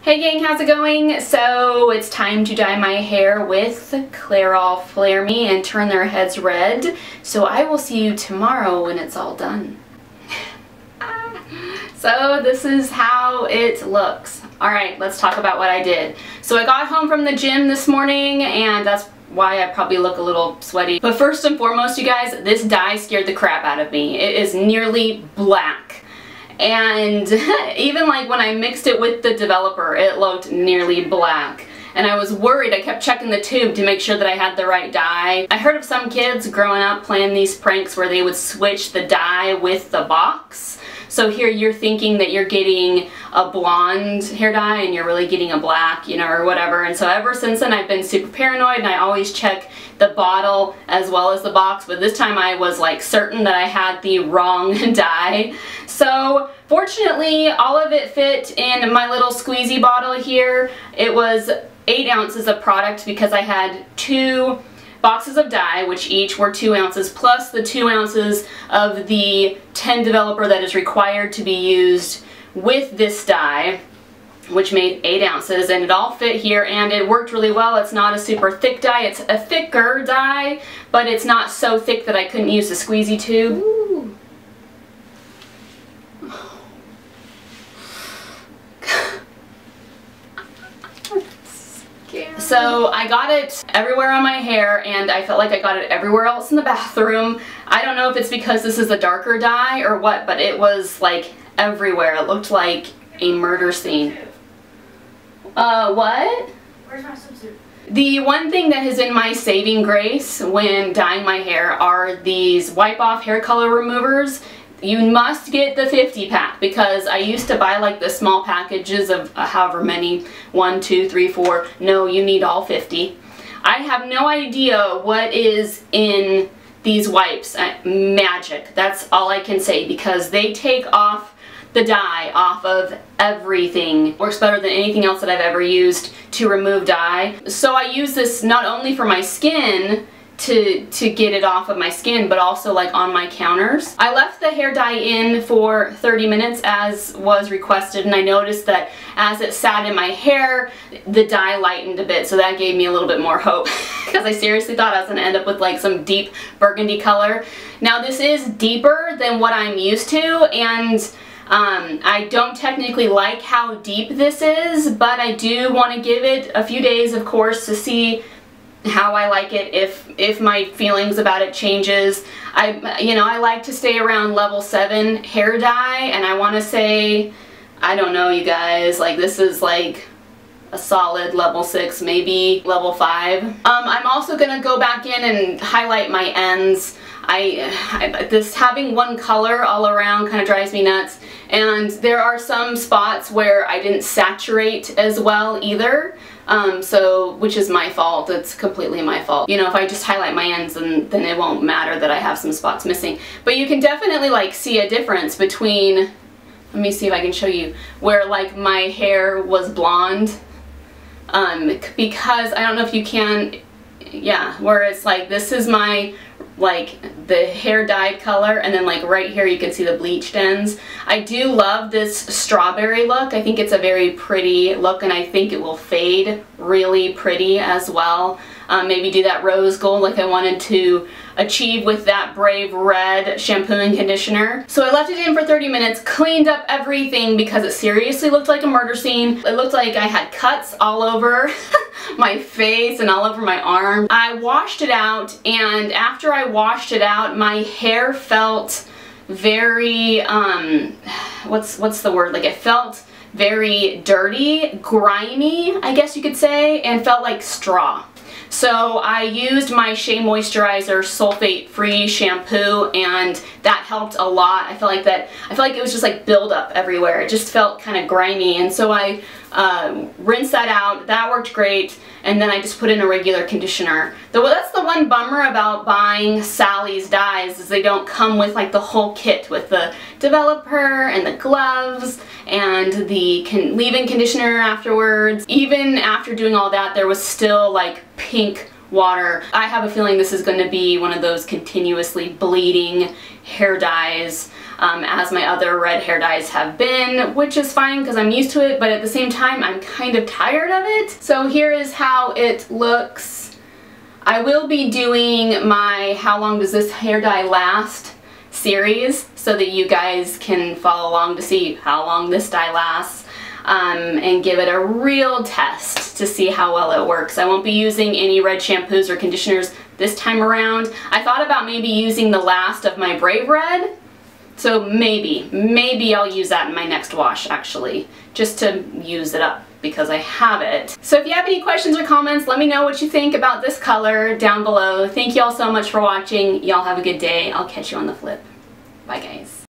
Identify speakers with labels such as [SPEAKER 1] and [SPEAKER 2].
[SPEAKER 1] Hey gang, how's it going? So it's time to dye my hair with Clairol Flare Me and turn their heads red. So I will see you tomorrow when it's all done. So this is how it looks. Alright, let's talk about what I did. So I got home from the gym this morning and that's why I probably look a little sweaty. But first and foremost, you guys, this dye scared the crap out of me. It is nearly black. And even like when I mixed it with the developer, it looked nearly black. And I was worried. I kept checking the tube to make sure that I had the right dye. I heard of some kids growing up playing these pranks where they would switch the dye with the box. So here you're thinking that you're getting a blonde hair dye and you're really getting a black, you know, or whatever. And so ever since then I've been super paranoid and I always check the bottle as well as the box. But this time I was like certain that I had the wrong dye. So fortunately all of it fit in my little squeezy bottle here. It was 8 ounces of product because I had 2 boxes of dye, which each were 2 ounces, plus the 2 ounces of the 10 developer that is required to be used with this dye, which made 8 ounces, and it all fit here and it worked really well. It's not a super thick dye, it's a thicker dye, but it's not so thick that I couldn't use the squeezy tube. Ooh. So I got it everywhere on my hair and I felt like I got it everywhere else in the bathroom. I don't know if it's because this is a darker dye or what, but it was like everywhere. It looked like a murder scene. What?
[SPEAKER 2] Where's my swimsuit?
[SPEAKER 1] The one thing that has been my saving grace when dyeing my hair are these wipe off hair color removers. You must get the 50 pack because I used to buy like the small packages of however many, 1, 2, 3, 4. No, you need all 50. I have no idea what is in these wipes. Magic. That's all I can say because they take off the dye off of everything. Works better than anything else that I've ever used to remove dye. So I use this not only for my skin to get it off of my skin, but also like on my counters. I left the hair dye in for 30 minutes as was requested, and I noticed that as it sat in my hair, the dye lightened a bit, so that gave me a little bit more hope because I seriously thought I was gonna end up with like some deep burgundy color. Now this is deeper than what I'm used to, and I don't technically like how deep this is, but I do want to give it a few days, of course, to see how I like it, if my feelings about it changes. I like to stay around level 7 hair dye, and I want to say, I don't know you guys, like this is like a solid level 6, maybe level 5. I'm also gonna go back in and highlight my ends. This having one color all around kind of drives me nuts, and there are some spots where I didn't saturate as well either, which is my fault. It's completely my fault. You know, if I just highlight my ends, then it won't matter that I have some spots missing. But you can definitely like see a difference between, let me see if I can show you, where like my hair was blonde, because I don't know if you can, yeah, where it's like this is my like the hair dyed color, and then like right here you can see the bleached ends. I do love this strawberry look. I think it's a very pretty look, and I think it will fade really pretty as well. Maybe do that rose gold like I wanted to achieve with that Brave Red shampoo and conditioner. So I left it in for 30 minutes, cleaned up everything because it seriously looked like a murder scene. It looked like I had cuts all over my face and all over my arm. I washed it out, and after I washed it out, my hair felt very, what's the word? Like it felt very dirty, grimy, I guess you could say, and felt like straw. So I used my Shea Moisturizer sulfate-free shampoo, and that helped a lot. I felt like it was just like buildup everywhere. It just felt kind of grimy, and so I rinsed that out. That worked great, and then I just put in a regular conditioner. That's the one bummer about buying Sally's dyes, is they don't come with like the whole kit with the developer and the gloves and the leave-in conditioner afterwards. Even after doing all that, there was still like pink water. I have a feeling this is going to be one of those continuously bleeding hair dyes, as my other red hair dyes have been, which is fine because I'm used to it, but at the same time I'm kind of tired of it. So here is how it looks. I will be doing my How Long Does This Hair Dye Last series so that you guys can follow along to see how long this dye lasts, and give it a real test to see how well it works. I won't be using any red shampoos or conditioners this time around. I thought about maybe using the last of my Brave Red, so maybe I'll use that in my next wash actually, just to use it up because I have it. So if you have any questions or comments, let me know what you think about this color down below. Thank you all so much for watching. Y'all have a good day. I'll catch you on the flip. Bye guys.